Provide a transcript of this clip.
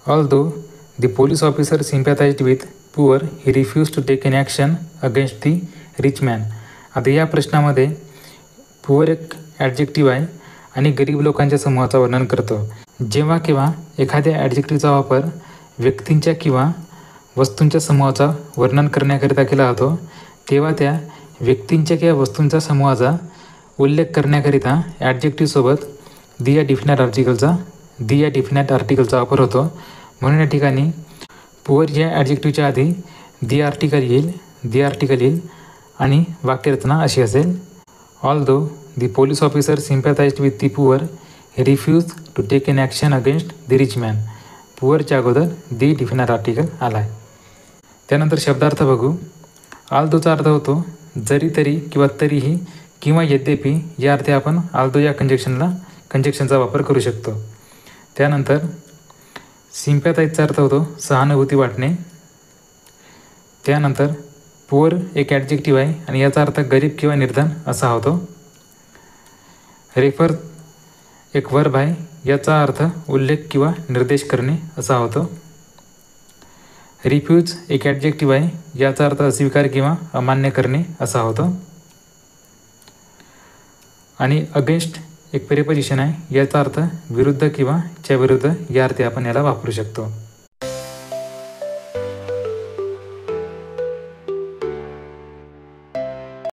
Although the police officer sympathized with poor, he refused to take any action against the rich man. आता या प्रश्नामध्ये poor एक adjective आहे आणि गरीब लोकांच्या समूहाचं वर्णन करतो. जेव्हा केव्हा एखाद्या ॲडजेक्टिव्हचा वापर व्यक्तींच्या किंवा वस्तूंच्या समूहाचा वर्णन करण्याकरिता केला जातो, तेव्हा त्या व्यक्तींच्या किंवा वस्तूंच्या समूहाचा उल्लेख करण्याकरिता ॲडजेक्टिव्हसोबत दी या डिफिनाइट आर्टिकलचा वापर होतो. म्हणून या ठिकाणी पुअर या ॲडजेक्टिव्हच्या आधी दी आर्टिकल येईल आणि वाक्यरचना अशी असेल. Although the police officer sympathized with the poor, he refuse to take an action against the rich man. पुअरच्या अगोदर दी डिफिनाइट आर्टिकल आला आहे. त्यानंतर शब्दार्थ बघू. ऑल्दोचा अर्थ होतो जरी तरी किंवा तरीही किंवा यद्यपि, या अर्थी आपण ऑल्दो या कंजक्शनचा वापर करू शकतो. त्यानंतर सिम्पॅथाइजचा अर्थ होतो सहानुभूती वाटणे. त्यानंतर पुअर एक ॲडजेक्टिव्ह आहे आणि याचा अर्थ गरीब किंवा निर्धन असा होतो. रेफर एक वर्ब आहे, याचा अर्थ उल्लेख किंवा निर्देश करणे असा होतो. रिफ्यूज एक ॲडजेक्टिव्ह आहे, याचा अर्थ अस्वीकार किंवा अमान्य करणे असा होतो. आणि अगेन्स्ट एक प्रिपोजिशन आहे, याचा अर्थ विरुद्ध किंवा च्या विरुद्ध या अर्थी आपण याला वापरू शकतो.